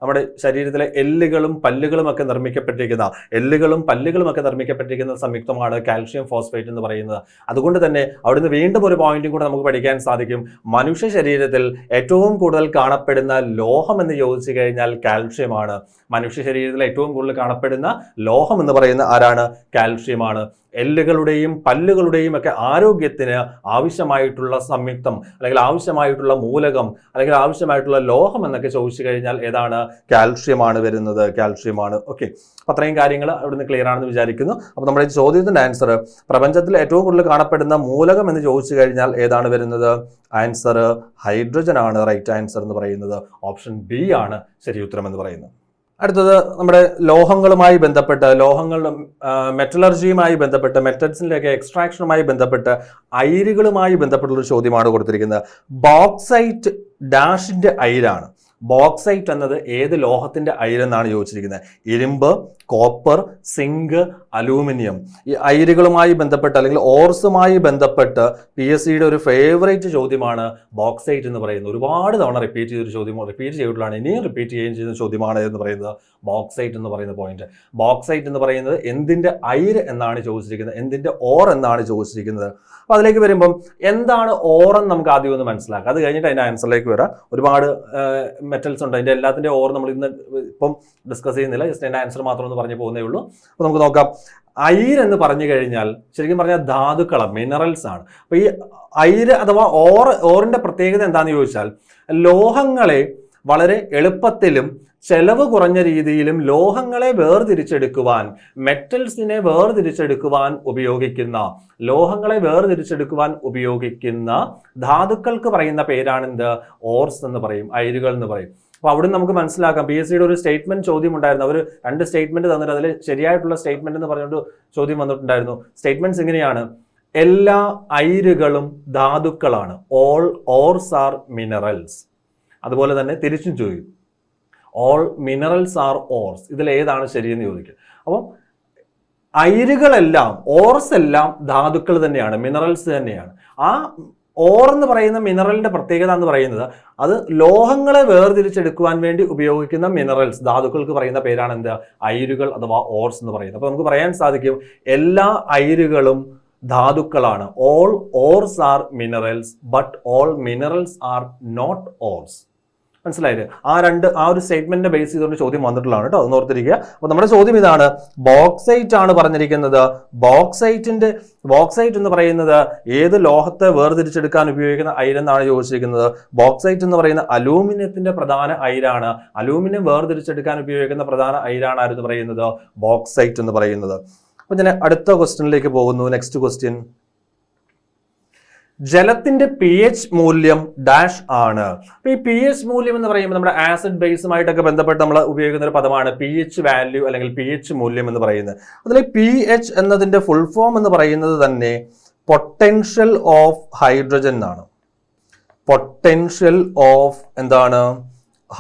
നമ്മുടെ ശരീരത്തിലെ എല്ലുകളും പല്ലുകളും ഒക്കെ നിർമ്മിക്കപ്പെട്ടിരിക്കുന്ന സംയുക്തമാണ് കാൽസ്യം ഫോസ്ഫേറ്റ് എന്ന് പറയുന്നത്. അതുകൊണ്ട് തന്നെ അവിടുന്ന് വീണ്ടും ഒരു പോയിന്റും കൂടെ നമുക്ക് പഠിക്കാൻ സാധിക്കും. മനുഷ്യ ശരീരത്തിൽ ഏറ്റവും കൂടുതൽ കാണപ്പെടുന്ന ലോഹം എന്ന് ചോദിച്ചു കഴിഞ്ഞാൽ കാൽഷ്യമാണ്. മനുഷ്യ ശരീരത്തിൽ ഏറ്റവും കൂടുതൽ കാണപ്പെടുന്ന ലോഹം എന്ന് പറയുന്ന ആരാണ്? കാൽഷ്യമാണ്. എല്ലുകളുടെയും പല്ലുകളുടെയും ഒക്കെ ആരോഗ്യത്തിന് ആവശ്യമായിട്ടുള്ള സംയുക്തം അല്ലെങ്കിൽ ആവശ്യമായിട്ടുള്ള മൂലകം അല്ലെങ്കിൽ ആവശ്യമായിട്ടുള്ള ലോഹം എന്നൊക്കെ ചോദിച്ചു കഴിഞ്ഞാൽ ഏതാണ്? കാൽഷ്യമാണ് വരുന്നത്. കാൽഷ്യമാണ്. ഓക്കെ, അത്രയും കാര്യങ്ങൾ അവിടുന്ന് ക്ലിയർ ആണെന്ന് വിചാരിക്കുന്നു. അപ്പോൾ നമ്മുടെ ഈ ചോദ്യത്തിന്റെ ആൻസർ പ്രപഞ്ചത്തിൽ ഏറ്റവും കൂടുതൽ കാണപ്പെടുന്ന മൂലകം എന്ന് ചോദിച്ചു കഴിഞ്ഞാൽ ഏതാണ് വരുന്നത്? ആൻസർ ഹൈഡ്രജൻ ആണ്. റൈറ്റ് ആൻസർ എന്ന് പറയുന്നത് ഓപ്ഷൻ ബി ആണ് ശരി ഉത്തരം എന്ന് പറയുന്നത്. അടുത്തത് നമ്മുടെ ലോഹങ്ങളുമായി ബന്ധപ്പെട്ട്, ലോഹങ്ങളുടെ മെറ്റലർജിയുമായി ബന്ധപ്പെട്ട്, മെറ്റൽസിൻ്റെയൊക്കെ എക്സ്ട്രാക്ഷനുമായി ബന്ധപ്പെട്ട് അയിരുകളുമായി ബന്ധപ്പെട്ടുള്ള ചോദ്യമാണ് കൊടുത്തിരിക്കുന്നത്. ബോക്സൈറ്റ് ഡാഷിന്റെ അയിരാണ്. ബോക്സൈറ്റ് എന്നത് ഏത് ലോഹത്തിന്റെ അയിരെന്നാണ് ചോദിച്ചിരിക്കുന്നത്? ഇരുമ്പ്, കോപ്പർ, സിങ്ക്, അലൂമിനിയം. ഈ അയിരുകളുമായി ബന്ധപ്പെട്ട് അല്ലെങ്കിൽ ഓർസുമായി ബന്ധപ്പെട്ട് PSCയുടെ ഒരു ഫേവറേറ്റ് ചോദ്യമാണ് ബോക്സൈറ്റ് എന്ന് പറയുന്നത്. ഒരുപാട് തവണ റിപ്പീറ്റ് ചെയ്തൊരു ചോദ്യം, റിപ്പീറ്റ് ചെയ്തിട്ടുള്ളതാണ്, ഇനിയും റിപ്പീറ്റ് ചെയ്യുകയും ചെയ്യുന്ന ചോദ്യമാണ് എന്ന് പറയുന്നത് ബോക്സൈറ്റ് എന്ന് പറയുന്ന പോയിന്റ്. ബോക്സൈറ്റ് എന്ന് പറയുന്നത് എന്തിന്റെ അയിര് എന്നാണ് ചോദിച്ചിരിക്കുന്നത്, എന്തിന്റെ ഓർ എന്നാണ് ചോദിച്ചിരിക്കുന്നത്. അപ്പൊ അതിലേക്ക് വരുമ്പം എന്താണ് ഓർ എന്ന് നമുക്ക് ആദ്യം ഒന്ന് മനസ്സിലാക്കാം. അത് കഴിഞ്ഞിട്ട് അതിന്റെ ആൻസറിലേക്ക് വരാം. ഒരുപാട് മെറ്റൽസ് ഉണ്ട്, അതിന്റെ എല്ലാത്തിന്റെ ഓർ നമ്മൾ ഇന്ന് ഇപ്പം ഡിസ്കസ് ചെയ്യുന്നില്ല, ജസ്റ്റ് അതിന്റെ ആൻസർ മാത്രം ഒന്ന് പറഞ്ഞു പോകുന്നേ ഉള്ളൂ. അപ്പൊ നമുക്ക് നോക്കാം. അയിര് എന്ന് പറഞ്ഞു കഴിഞ്ഞാൽ ശരിക്കും പറഞ്ഞാൽ ധാതുക്കളാണ്, മിനറൽസ് ആണ്. അപ്പൊ ഈ അയിര് അഥവാ ഓറിന്റെ പ്രത്യേകത എന്താണെന്ന് ചോദിച്ചാൽ ലോഹങ്ങളെ വളരെ എളുപ്പത്തിലും ചെലവ് കുറഞ്ഞ രീതിയിലും ലോഹങ്ങളെ വേർതിരിച്ചെടുക്കുവാൻ, മെറ്റൽസിനെ വേർതിരിച്ചെടുക്കുവാൻ ഉപയോഗിക്കുന്ന ധാതുക്കൾക്ക് പറയുന്ന പേരാണ് എന്ത്? ഓർസ് എന്ന് പറയും, അയിരുകൾ എന്ന് പറയും. അപ്പൊ അവിടെ നമുക്ക് മനസ്സിലാക്കാം. PSCയുടെ ഒരു സ്റ്റേറ്റ്മെന്റ് ചോദ്യം ഉണ്ടായിരുന്നു. അവർ 2 സ്റ്റേറ്റ്മെന്റ് തന്നിട്ട് അതിൽ ശരിയായിട്ടുള്ള സ്റ്റേറ്റ്മെന്റ് എന്ന് പറഞ്ഞുകൊണ്ട് ചോദ്യം വന്നിട്ടുണ്ടായിരുന്നു. സ്റ്റേറ്റ്മെന്റ്സ് ഇങ്ങനെയാണ്: എല്ലാ അയിരുകളും ധാതുക്കളാണ്. All ores are minerals. അതുപോലെ തന്നെ തിരിച്ചും ചോദിക്കും, ഓൾ മിനറൽസ് ആർ ഓർസ്. ഇതിൽ ഏതാണ് ശരിയെന്ന് ചോദിക്കും. അപ്പം അയിരുകളെല്ലാം, ഓർസ് എല്ലാം ധാതുക്കൾ തന്നെയാണ്, മിനറൽസ് തന്നെയാണ്. ആ ഓർ എന്ന് പറയുന്ന മിനറലിന്റെ പ്രത്യേകത എന്ന് പറയുന്നത് അത് ലോഹങ്ങളെ വേർതിരിച്ചെടുക്കുവാൻ വേണ്ടി ഉപയോഗിക്കുന്ന മിനറൽസ്, ധാതുക്കൾക്ക് പറയുന്ന പേരാണ് എന്ത്? അയിരുകൾ അഥവാ ഓർസ് എന്ന് പറയുന്നത്. അപ്പൊ നമുക്ക് പറയാൻ സാധിക്കും എല്ലാ അയിരുകളും ധാതുക്കളാണ്. All ores are minerals but all minerals are not ores. മനസ്സിലായില്ലേ? ആ ഒരു സ്റ്റേറ്റ്മെന്റിനെ ബേസ് ചെയ്തുകൊണ്ട് ചോദ്യം വന്നിട്ടുള്ളതാണ് കേട്ടോ, ഒന്ന് ഓർത്തിരിക്കുക. അപ്പൊ നമ്മുടെ ചോദ്യം ഇതാണ്, ബോക്സൈറ്റ് ആണ് പറഞ്ഞിരിക്കുന്നത്. ബോക്സൈറ്റ് എന്ന് പറയുന്നത് ഏത് ലോഹത്തെ വേർതിരിച്ചെടുക്കാൻ ഉപയോഗിക്കുന്ന അയിരെന്നാണ് ചോദിച്ചിരിക്കുന്നത്. ബോക്സൈറ്റ് എന്ന് പറയുന്ന അലൂമിനിയത്തിന്റെ പ്രധാന അയിരാണ്. അലൂമിനിയം വേർതിരിച്ചെടുക്കാൻ ഉപയോഗിക്കുന്ന പ്രധാന അയിരാണ് ആരെന്ന് പറയുന്നത്? ബോക്സൈറ്റ് എന്ന് പറയുന്നത്. അപ്പൊ ഞാൻ അടുത്ത ക്വസ്റ്റ്യനിലേക്ക് പോകുന്നു. നെക്സ്റ്റ് ക്വസ്റ്റ്യൻ, ജലത്തിന്റെ pH മൂല്യം ഡാഷ് ആണ്. അപ്പൊ ഈ pH മൂല്യം എന്ന് പറയുമ്പോൾ നമ്മുടെ ആസിഡ് ബേസുമായിട്ടൊക്കെ ബന്ധപ്പെട്ട് നമ്മൾ ഉപയോഗിക്കുന്ന ഒരു പദമാണ് pH വാല്യൂ അല്ലെങ്കിൽ pH മൂല്യം എന്ന് പറയുന്നത്. അതിൽ pH എന്നതിന്റെ ഫുൾ ഫോം എന്ന് പറയുന്നത് തന്നെ പൊട്ടൻഷ്യൽ ഓഫ് ഹൈഡ്രജൻ എന്നാണ്. പൊട്ടൻഷ്യൽ ഓഫ് എന്താണ്?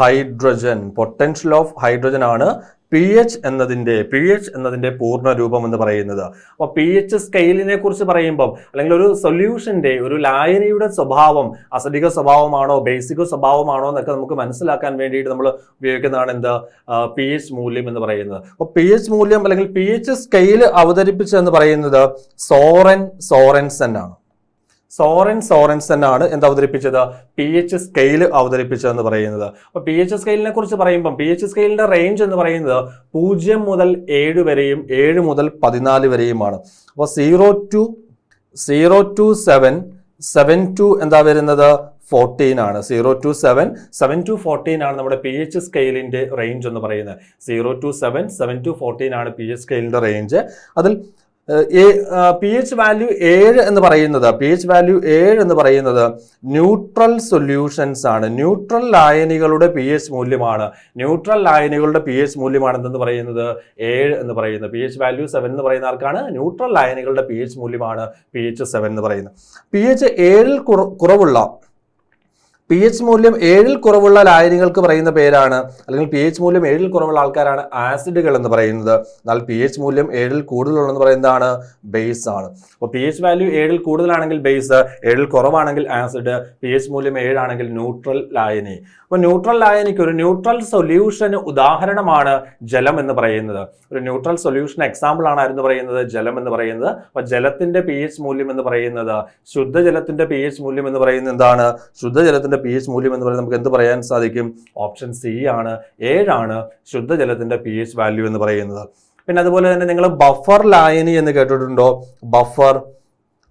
ഹൈഡ്രജൻ. പൊട്ടൻഷ്യൽ ഓഫ് ഹൈഡ്രജൻ ആണ് pH എന്നതിന്റെ പൂർണ്ണ രൂപം എന്ന് പറയുന്നത്. അപ്പൊ pH സ്കെയിലിനെ കുറിച്ച് പറയുമ്പോൾ അല്ലെങ്കിൽ ഒരു സൊല്യൂഷന്റെ, ഒരു ലായനിയുടെ സ്വഭാവം അസിഡിക സ്വഭാവമാണോ ബേസിക് സ്വഭാവമാണോ എന്നൊക്കെ നമുക്ക് മനസ്സിലാക്കാൻ വേണ്ടിയിട്ട് നമ്മൾ ഉപയോഗിക്കുന്നതാണ് എന്ത്? pH മൂല്യം എന്ന് പറയുന്നത്. അപ്പൊ pH മൂല്യം അല്ലെങ്കിൽ pH സ്കെയിൽ അവതരിപ്പിച്ചെന്ന് പറയുന്നത് സോറൻസൻ ആണ്. സോറൻസൻ ആണ് എന്ത് അവതരിപ്പിച്ചത്? pH സ്കെയിൽ അവതരിപ്പിച്ചതെന്ന് പറയുന്നത്. അപ്പൊ pH സ്കെയിലിനെ കുറിച്ച് പറയുമ്പോൾ pH സ്കെയിലിന്റെ റേഞ്ച് എന്ന് പറയുന്നത് 0 മുതൽ 7 വരെയും 7 മുതൽ 14 വരെയുമാണ്. അപ്പൊ 0 to 7, 7 to എന്താ വരുന്നത്? 14 ആണ്. 0 to 7 to 14 ആണ് നമ്മുടെ pH സ്കെയിലിന്റെ റേഞ്ച് എന്ന് പറയുന്നത്. 0 to 7 to 14 ആണ് pH സ്കെയിലിന്റെ റേഞ്ച്. അതിൽ pH വാല്യൂ 7 എന്ന് പറയുന്നത് ന്യൂട്രൽ സൊല്യൂഷൻസ് ആണ്. ന്യൂട്രൽ ലായനികളുടെ pH മൂല്യമാണ്. എന്തെന്ന് പറയുന്നത്? 7 എന്ന് പറയുന്നത്. pH വാല്യൂ 7 എന്ന് പറയുന്ന ആർക്കാണ്? ന്യൂട്രൽ ലായനികളുടെ pH മൂല്യമാണ് pH 7 എന്ന് പറയുന്നത്. pH 7ൽ കുറവുള്ള pH മൂല്യം 7-ൽ കുറവുള്ള ലായനികൾക്ക് പറയുന്ന പേരാണ്, അല്ലെങ്കിൽ pH മൂല്യം 7-ൽ കുറവുള്ള ആൾക്കാരാണ് ആസിഡുകൾ എന്ന് പറയുന്നത്. എന്നാൽ pH മൂല്യം 7-ൽ കൂടുതലുള്ളതെന്ന് പറയുന്നതാണ് ബേസ് ആണ്. അപ്പോൾ pH വാല്യൂ 7-ൽ കൂടുതലാണെങ്കിൽ ബേസ്, 7-ൽ കുറവാണെങ്കിൽ ആസിഡ്, pH മൂല്യം 7 ആണെങ്കിൽ ന്യൂട്രൽ ലായനി. അപ്പോൾ ന്യൂട്രൽ ലായനിക്ക് ഒരു ന്യൂട്രൽ സൊല്യൂഷന് ഉദാഹരണമാണ് ജലം എന്ന് പറയുന്നത്. ഒരു ന്യൂട്രൽ സൊല്യൂഷൻ എക്സാമ്പിൾ ആണ് ആരെന്ന് പറയുന്നത്, ജലം എന്ന് പറയുന്നത്. അപ്പോൾ ജലത്തിന്റെ pH മൂല്യം എന്ന് പറയുന്നത്, ശുദ്ധജലത്തിന്റെ pH മൂല്യം എന്ന് പറയുന്നത് എന്താണ്? ശുദ്ധജലത്തിന്റെ pH മൂല്യം എന്ന് പറയുന്നത് നമുക്ക് എന്ത് പറയാൻ സാധിക്കും? ഓപ്ഷൻ സി ആണ്, 7 ആണ് ശുദ്ധജലത്തിന്റെ pH വാല്യൂ എന്ന് പറയുന്നത്. പിന്നെ അതുപോലെ തന്നെ നിങ്ങൾ ബഫർ ലായനി എന്ന് കേട്ടിട്ടുണ്ടോ? ബഫർ,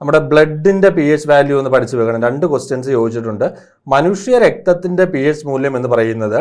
നമ്മുടെ ബ്ലഡിന്റെ pH വാല്യൂ എന്ന് പഠിച്ചു വെക്കണം. 2 ക്വസ്റ്റ്യൻസ് ചോദിച്ചിട്ടുണ്ട്. മനുഷ്യ രക്തത്തിന്റെ pH മൂല്യം എന്ന് പറയുന്നത്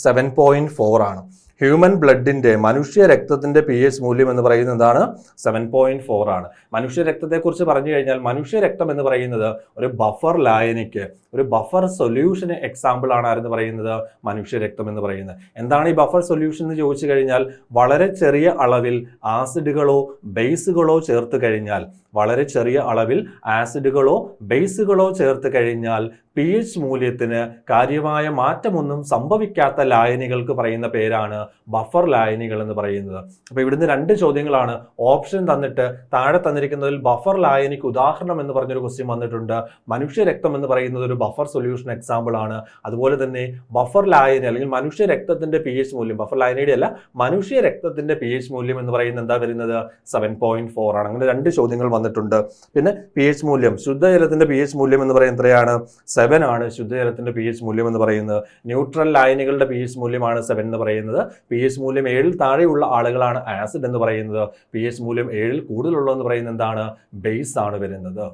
7.4 ആണ്. ഹ്യൂമൻ ബ്ലഡിന്റെ, മനുഷ്യ രക്തത്തിന്റെ pH മൂല്യം എന്ന് പറയുന്നത് എന്താണ്? 7.4 ആണ്. മനുഷ്യ രക്തത്തെക്കുറിച്ച് പറഞ്ഞു കഴിഞ്ഞാൽ മനുഷ്യ രക്തം എന്ന് പറയുന്നത് ഒരു ബഫർ ലായനിക്ക്, ഒരു ബഫർ സൊല്യൂഷന് എക്സാമ്പിൾ ആണ് ആരെന്ന് പറയുന്നത്? മനുഷ്യ രക്തം എന്ന് പറയുന്നത്. എന്താണ് ഈ ബഫർ സൊല്യൂഷൻ എന്ന് ചോദിച്ചു കഴിഞ്ഞാൽ, വളരെ ചെറിയ അളവിൽ ആസിഡുകളോ ബേസുകളോ ചേർത്ത് കഴിഞ്ഞാൽ, വളരെ ചെറിയ അളവിൽ ആസിഡുകളോ ബേസുകളോ ചേർത്ത് കഴിഞ്ഞാൽ pH മൂല്യത്തിന് കാര്യമായ മാറ്റമൊന്നും സംഭവിക്കാത്ത ലായനികൾക്ക് പറയുന്ന പേരാണ് ബഫർ ലായനികൾ എന്ന് പറയുന്നത്. അപ്പോൾ ഇവിടുന്ന് 2 ചോദ്യങ്ങളാണ്. ഓപ്ഷൻ തന്നിട്ട് താഴെ തന്നിരിക്കുന്നതിൽ ബഫർ ലായനിക്ക് ഉദാഹരണം എന്ന് പറഞ്ഞൊരു ക്വസ്റ്റ്യൻ വന്നിട്ടുണ്ട്. മനുഷ്യ രക്തം എന്ന് പറയുന്നത് ഒരു ബഫർ സൊല്യൂഷൻ എക്സാമ്പിൾ ആണ്. അതുപോലെ തന്നെ ബഫർ ലായനി അല്ലെങ്കിൽ മനുഷ്യ രക്തത്തിന്റെ pH മൂല്യം, ബഫർ ലായനിയുടെ അല്ല, മനുഷ്യ രക്തത്തിന്റെ pH മൂല്യം എന്ന് പറയുന്നത് എന്താ വരുന്നത്? 7.4 ആണ്. അങ്ങനെ 2 ചോദ്യങ്ങൾ വന്നിട്ടുണ്ട്. പിന്നെ pH മൂല്യം, ശുദ്ധജലത്തിന്റെ pH മൂല്യം എന്ന് പറയുന്നത് എത്രയാണ്? 7 ആണ് ശുദ്ധജലത്തിന്റെ pH മൂല്യം എന്ന് പറയുന്നത്. ന്യൂട്രൽ ലായനികളുടെ pH മൂല്യമാണ് 7 എന്ന് പറയുന്നത്. pH മൂല്യം 7-ൽ താഴെയുള്ള ആളുകളാണ് ആസിഡ് എന്ന് പറയുന്നത്. pH മൂല്യം 7-ൽ കൂടുതലുള്ളതെന്ന് പറയുന്നത് എന്താണ്? ബേസ് ആണ് വരുന്നത്.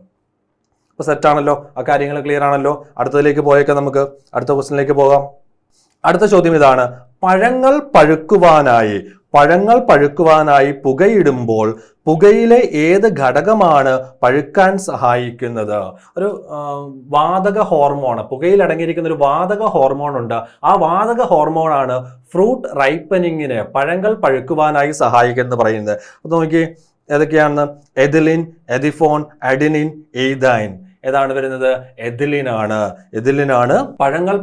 അപ്പോൾ സെറ്റ് ആണല്ലോ, ആ കാര്യങ്ങൾ ക്ലിയർ ആണല്ലോ. അടുത്തതിലേക്ക് പോയേക്കാം, നമുക്ക് അടുത്ത ക്വസ്റ്റ്യനിലേക്ക് പോകാം. അടുത്ത ചോദ്യം ഇതാണ്: പഴങ്ങൾ പഴുക്കുവാനായി പുകയിടുമ്പോൾ പുകയിലെ ഏത് ഘടകമാണ് പഴുക്കാൻ സഹായിക്കുന്നത്? ഒരു വാതക ഹോർമോൺ, പുകയിൽ അടങ്ങിയിരിക്കുന്ന ഒരു വാതക ഹോർമോൺ ഉണ്ട്. ആ വാതക ഹോർമോണാണ് ഫ്രൂട്ട് റൈപ്പനിങ്ങിന്, പഴങ്ങൾ പഴുക്കുവാനായി സഹായിക്കുന്നത് പറയുന്നത്. അപ്പോൾ നോക്കി ഏതൊക്കെയാണെന്ന്: എഥിലിൻ, എഥിഫോൺ, അഡിനിൻ, എയ്തൈൻ. ഏതാണ് വരുന്നത്? എഥിലിനാണ് പഴങ്ങൾ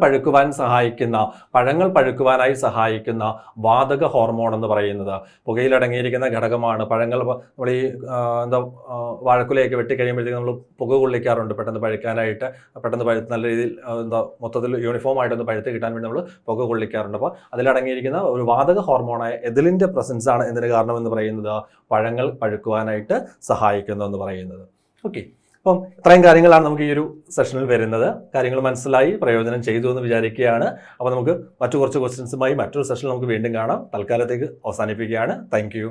പഴുക്കുവാനായി സഹായിക്കുന്ന വാതക ഹോർമോൺ എന്ന് പറയുന്നത്. പുകയിലടങ്ങിയിരിക്കുന്ന ഘടകമാണ്. പഴങ്ങൾ നമ്മൾ ഈ വാഴക്കുലയൊക്കെ വെട്ടിക്കഴിയുമ്പോഴത്തേക്ക് നമ്മൾ പുക കൊള്ളിക്കാറുണ്ട് പെട്ടെന്ന് പഴുക്കാനായിട്ട്. പെട്ടെന്ന് നല്ല രീതിയിൽ മൊത്തത്തിൽ യൂണിഫോം ആയിട്ടൊന്ന് പഴുത്ത് കിട്ടാൻ വേണ്ടി നമ്മൾ പുക കൊള്ളിക്കാറുണ്ട്. അപ്പോൾ അതിലടങ്ങിയിരിക്കുന്ന ഒരു വാതക ഹോർമോണായ എഥിലിന്റെ പ്രസൻസ് ആണ് എന്തിന് കാരണം എന്ന് പറയുന്നത്? പഴങ്ങൾ പഴുക്കുവാനായിട്ട് സഹായിക്കുന്നു എന്ന് പറയുന്നത്. ഓക്കെ, അപ്പം ഇത്രയും കാര്യങ്ങളാണ് നമുക്ക് ഈ ഒരു സെഷനിൽ വരുന്നത്. കാര്യങ്ങൾ മനസ്സിലായി, പ്രയോജനം ചെയ്തു എന്ന് വിചാരിക്കുകയാണ്. അപ്പോൾ നമുക്ക് മറ്റു കുറച്ച് ക്വസ്റ്റ്യൻസുമായി മറ്റൊരു സെഷനിൽ നമുക്ക് വീണ്ടും കാണാം. തൽക്കാലത്തേക്ക് അവസാനിപ്പിക്കുകയാണ്. Thank you.